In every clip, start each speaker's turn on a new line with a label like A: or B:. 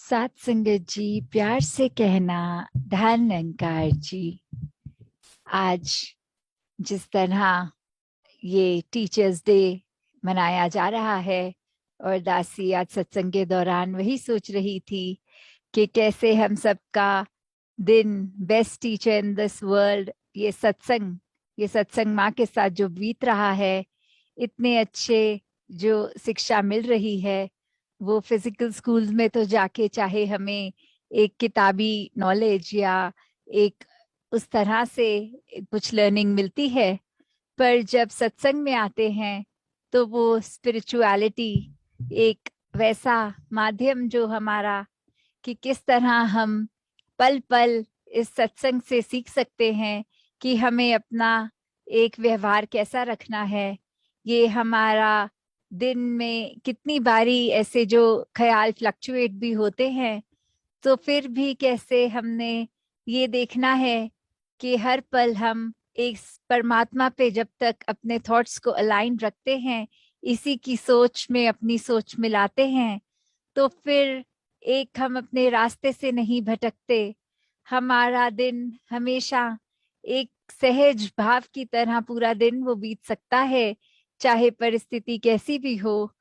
A: सात संगत जी, प्यार से कहना धन अंकार जी। आज जिस तरह ये टीचर्स डे मनाया जा रहा है, और दासी आज सत्संग के दौरान वही सोच रही थी कि कैसे हम सबका दिन, best teacher in this world, ये सत्संग माँ के साथ जो बीत रहा है, इतने अच्छे जो शिक्षा मिल रही है, वो फिजिकल स्कूल्स में तो जाके चाहे हमें एक किताबी नॉलेज या एक उस तरह से कुछ लर्निंग मिलती है, पर जब सत्संग में आते हैं तो वो स्पिरिचुअलिटी एक वैसा माध्यम जो हमारा, कि किस तरह हम पल पल इस सत्संग से सीख सकते हैं कि हमें अपना एक व्यवहार कैसा रखना है। ये हमारा दिन में कितनी बारी ऐसे जो ख्याल फ्लक्चुएट भी होते हैं, तो फिर भी कैसे हमने ये देखना है कि हर पल हम एक परमात्मा पे जब तक अपने थॉट्स को अलाइन रखते हैं, इसी की सोच में अपनी सोच मिलाते हैं, तो फिर एक हम अपने रास्ते से नहीं भटकते। हमारा दिन हमेशा एक सहज भाव की तरह पूरा दिन वो बीत सकता है, चाहे परिस्थिति कैसी भी हो।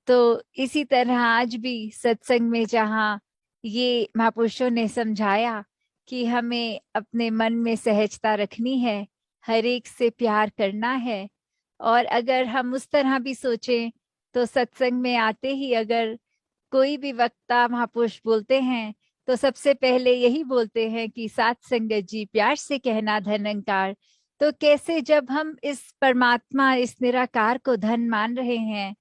A: तो इसी तरह आज भी सत्संग में जहाँ ये महापुरुषों ने समझाया कि हमें अपने मन में सहजता रखनी है, हर एक से प्यार करना है, और अगर हम उस तरह भी सोचें तो सत्संग में आते ही अगर कोई भी वक्ता महापुरुष बोलते हैं तो सबसे पहले यही बोलते हैं कि सात संगत जी, प्यार से कहना धन अंकार। तो कैसे जब हम इस परमात्मा, इस निराकार को धन मान रहे हैं,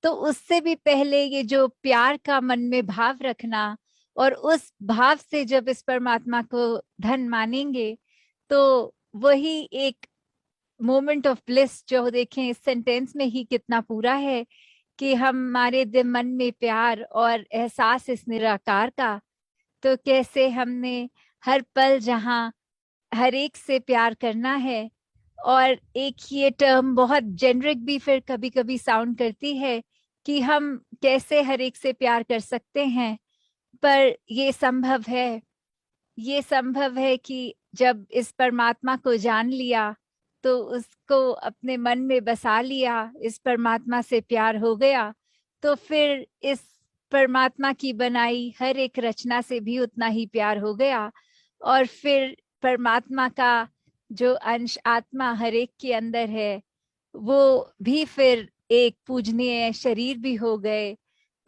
A: तो उससे भी पहले ये जो प्यार का मन में भाव रखना, और उस भाव से जब इस परमात्मा को धन मानेंगे, तो वही एक मोमेंट ऑफ ब्लिस, जो देखें इस सेंटेंस में ही कितना पूरा है कि हमारे दिल मन में प्यार और एहसास इस निराकार का। तो कैसे हमने हर पल जहाँ हर एक से प्यार करना है, और एक ये टर्म बहुत जेनरिक भी फिर कभी कभी साउंड करती है कि हम कैसे हर एक से प्यार कर सकते हैं, पर ये संभव है कि जब इस परमात्मा को जान लिया, तो उसको अपने मन में बसा लिया, इस परमात्मा से प्यार हो गया, तो फिर इस परमात्मा की बनाई हर एक रचना से भी उतना ही प्यार हो गया, और फिर परमात्मा का जो अंश आत्मा हर एक के अंदर है, वो भी फिर एक पूजनीय शरीर भी हो गए।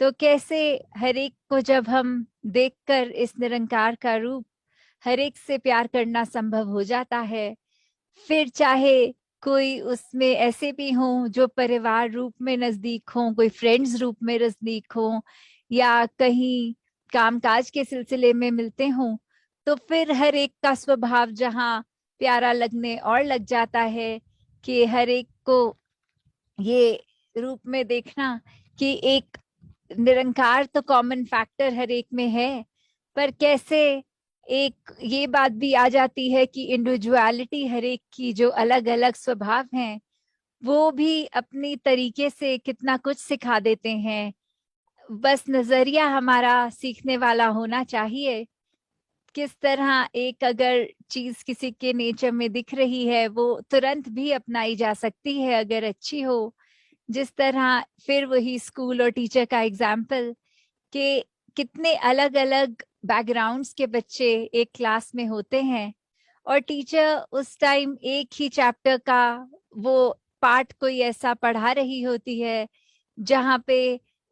A: तो कैसे हर एक को जब हम देखकर इस निरंकार का रूप, हर एक से प्यार करना संभव हो जाता है। फिर चाहे कोई उसमें ऐसे भी हों जो परिवार रूप में नजदीक हों, कोई फ्रेंड्स रूप में नजदीक हों, या कहीं कामकाज के सिलसिले में मिलते हों, तो फिर हर एक का स्वभाव जहाँ प्यारा लगने और लग जाता है कि हर एक को ये रूप में देखना कि एक निरंकार तो कॉमन फैक्टर हर एक में है, पर कैसे एक ये बात भी आ जाती है कि इंडिविजुअलिटी हर एक की जो अलग अलग स्वभाव हैं, वो भी अपनी तरीके से कितना कुछ सिखा देते हैं। बस नजरिया हमारा सीखने वाला होना चाहिए। किस तरह एक अगर चीज किसी के नेचर में दिख रही है, वो तुरंत भी अपनाई जा सकती है अगर अच्छी हो। जिस तरह फिर वही स्कूल और टीचर का एग्जाम्पल, कि कितने अलग अलग बैकग्राउंड्स के बच्चे एक क्लास में होते हैं, और टीचर उस टाइम एक ही चैप्टर का वो पार्ट कोई ऐसा पढ़ा रही होती है जहाँ पे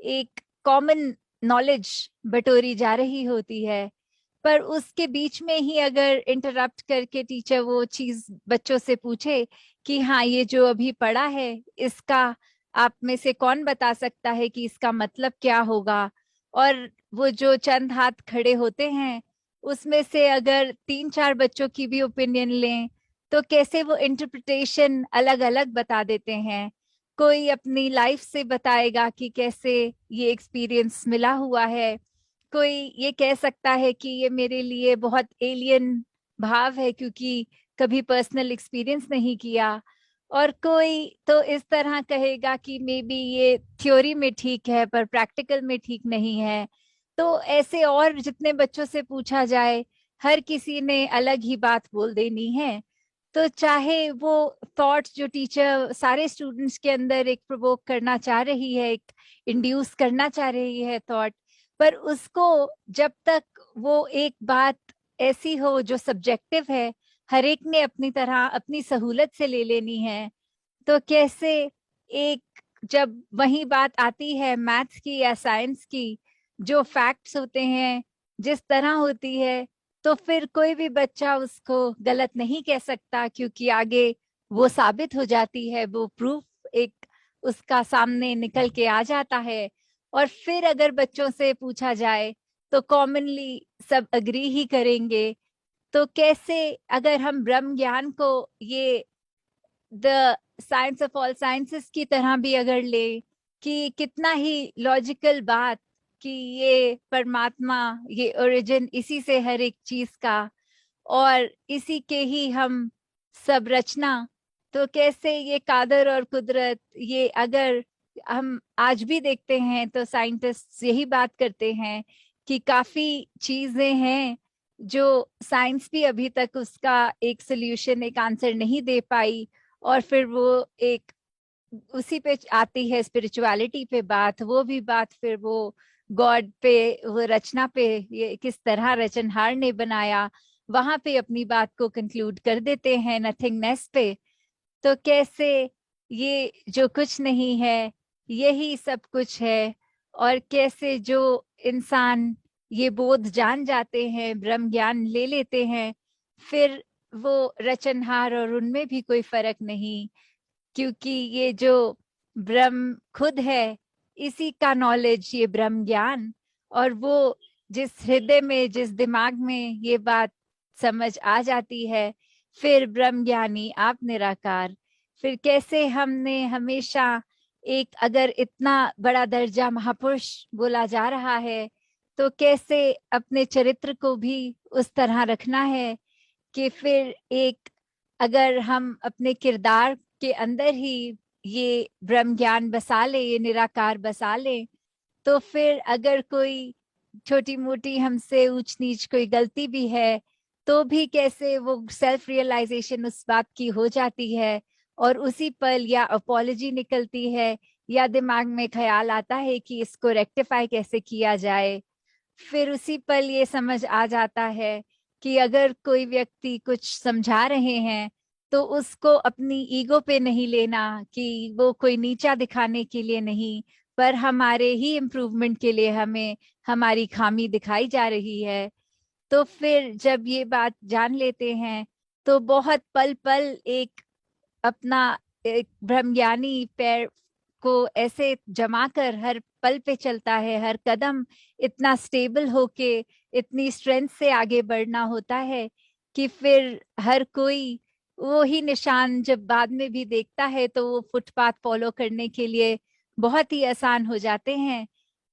A: एक कॉमन नॉलेज बटोरी जा रही होती है, पर उसके बीच में ही अगर इंटरप्ट करके टीचर वो चीज बच्चों से पूछे कि हाँ, ये जो अभी पढ़ा है, इसका आप में से कौन बता सकता है कि इसका मतलब क्या होगा, और वो जो चंद हाथ खड़े होते हैं, उसमें से अगर तीन चार बच्चों की भी ओपिनियन लें, तो कैसे वो इंटरप्रिटेशन अलग अलग बता देते हैं। कोई अपनी लाइफ से बताएगा कि कैसे ये एक्सपीरियंस मिला हुआ है, कोई ये कह सकता है कि ये मेरे लिए बहुत एलियन भाव है क्योंकि कभी पर्सनल एक्सपीरियंस नहीं किया, और कोई तो इस तरह कहेगा कि मे बी ये थ्योरी में ठीक है पर प्रैक्टिकल में ठीक नहीं है। तो ऐसे और जितने बच्चों से पूछा जाए, हर किसी ने अलग ही बात बोल देनी है। तो चाहे वो थॉट्स जो टीचर सारे स्टूडेंट्स के अंदर एक प्रोवोक करना चाह रही है, एक इंड्यूस करना चाह रही है थॉट, पर उसको जब तक वो एक बात ऐसी हो जो सब्जेक्टिव है, हर एक ने अपनी तरह अपनी सहूलत से ले लेनी है, तो कैसे एक जब वही बात आती है मैथ्स की या साइंस की, जो फैक्ट्स होते हैं जिस तरह होती है, तो फिर कोई भी बच्चा उसको गलत नहीं कह सकता, क्योंकि आगे वो साबित हो जाती है, वो प्रूफ एक उसका सामने निकल के आ जाता है। और फिर अगर बच्चों से पूछा जाए तो कॉमनली सब अग्री ही करेंगे। तो कैसे अगर हम ब्रह्म ज्ञान को ये the science of all sciences की तरह भी अगर ले, कि कितना ही लॉजिकल बात कि ये परमात्मा, ये ओरिजिन इसी से हर एक चीज का, और इसी के ही हम सब रचना, तो कैसे ये कादर और कुदरत, ये अगर हम आज भी देखते हैं तो साइंटिस्ट यही बात करते हैं कि काफी चीजें हैं जो साइंस भी अभी तक उसका एक सोल्यूशन, एक आंसर नहीं दे पाई। और फिर वो एक उसी पे आती है स्पिरिचुअलिटी पे बात, वो भी बात फिर वो गॉड पे, वो रचना पे, ये किस तरह रचनहार ने बनाया, वहां पे अपनी बात को कंक्लूड कर देते हैं नथिंगनेस पे। तो कैसे ये जो कुछ नहीं है यही सब कुछ है, और कैसे जो इंसान ये बोध जान जाते हैं, ब्रह्म ज्ञान ले लेते हैं, फिर वो रचनहार और उनमें भी कोई फर्क नहीं, क्योंकि ये जो ब्रह्म खुद है, इसी का नॉलेज ये ब्रह्म ज्ञान। और वो जिस हृदय में, जिस दिमाग में ये बात समझ आ जाती है, फिर ब्रह्म ज्ञानी आप निराकार। फिर कैसे हमने हमेशा एक, अगर इतना बड़ा दर्जा महापुरुष बोला जा रहा है, तो कैसे अपने चरित्र को भी उस तरह रखना है कि फिर एक, अगर हम अपने किरदार के अंदर ही ये ब्रह्म ज्ञान बसा ले, ये निराकार बसा ले, तो फिर अगर कोई छोटी मोटी हमसे ऊंच नीच कोई गलती भी है, तो भी कैसे वो सेल्फ रियलाइजेशन उस बात की हो जाती है, और उसी पल या अपॉलजी निकलती है, या दिमाग में ख्याल आता है कि इसको रेक्टिफाई कैसे किया जाए। फिर उसी पल ये समझ आ जाता है कि अगर कोई व्यक्ति कुछ समझा रहे हैं, तो उसको अपनी ईगो पे नहीं लेना, कि वो कोई नीचा दिखाने के लिए नहीं, पर हमारे ही इम्प्रूवमेंट के लिए हमें हमारी खामी दिखाई जा रही है। तो फिर जब ये बात जान लेते हैं, तो बहुत पल पल एक अपना एक ब्रह्मज्ञानी पैर को ऐसे जमा कर हर पल पे चलता है, हर कदम इतना स्टेबल होके, इतनी स्ट्रेंथ से आगे बढ़ना होता है कि फिर हर कोई वो ही निशान जब बाद में भी देखता है, तो वो फुटपाथ फॉलो करने के लिए बहुत ही आसान हो जाते हैं।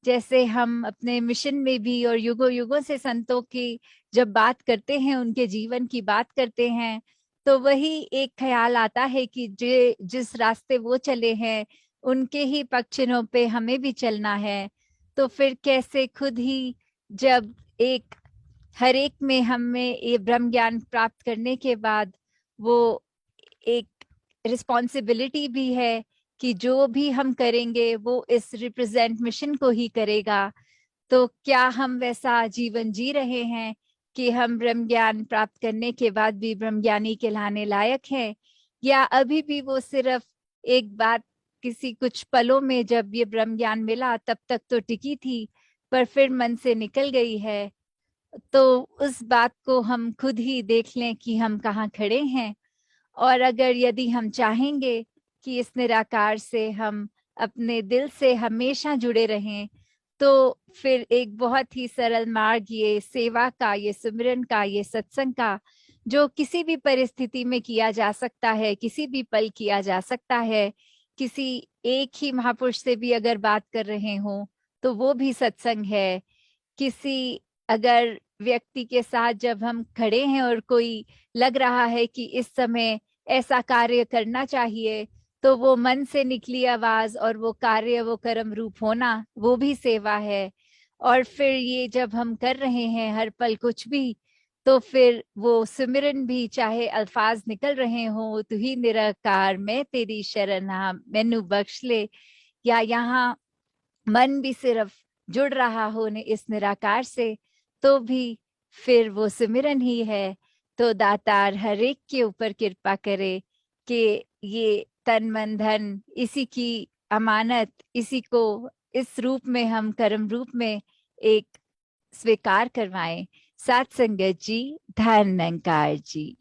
A: जैसे हम अपने मिशन में भी और युगों युगों से संतों की जब बात करते हैं, उनके जीवन की बात करते हैं, तो वही एक ख्याल आता है कि जिस रास्ते वो चले हैं, उनके ही पग चिन्हों पे हमें भी चलना है। तो फिर कैसे खुद ही जब एक हर एक में हमें ये ब्रह्म ज्ञान प्राप्त करने के बाद वो एक रिस्पॉन्सिबिलिटी भी है कि जो भी हम करेंगे वो इस रिप्रेजेंट मिशन को ही करेगा। तो क्या हम वैसा जीवन जी रहे हैं कि हम ब्रह्म ज्ञान प्राप्त करने के बाद भी ब्रह्म ज्ञानी कहलाने लायक हैं, या अभी भी वो सिर्फ एक बात, किसी कुछ पलों में जब ये ब्रह्म ज्ञान मिला तब तक तो टिकी थी, पर फिर मन से निकल गई है। तो उस बात को हम खुद ही देख लें कि हम कहाँ खड़े हैं। और अगर यदि हम चाहेंगे कि इस निराकार से हम अपने दिल से हमेशा जुड़े रहें, तो फिर एक बहुत ही सरल मार्ग, ये सेवा का, ये सिमरन का, ये सत्संग का, जो किसी भी परिस्थिति में किया जा सकता है, किसी भी पल किया जा सकता है। किसी एक ही महापुरुष से भी अगर बात कर रहे हो तो वो भी सत्संग है। किसी अगर व्यक्ति के साथ जब हम खड़े हैं और कोई लग रहा है कि इस समय ऐसा कार्य करना चाहिए, तो वो मन से निकली आवाज और वो कार्य, वो कर्म रूप होना, वो भी सेवा है। और फिर ये जब हम कर रहे हैं हर पल कुछ भी, तो फिर वो सिमरन भी, चाहे अल्फाज निकल रहे हो तू ही निराकार मैं तेरी शरण हाँ मैनू बख्श ले, या यहाँ मन भी सिर्फ जुड़ रहा हो ने इस निराकार से, तो भी फिर वो सिमरन ही है। तो दातार हर एक के ऊपर कृपा करे कि ये तन मन धन इसी की अमानत, इसी को इस रूप में हम कर्म रूप में एक स्वीकार करवाएं। सात संगत जी, धन निरंकार जी।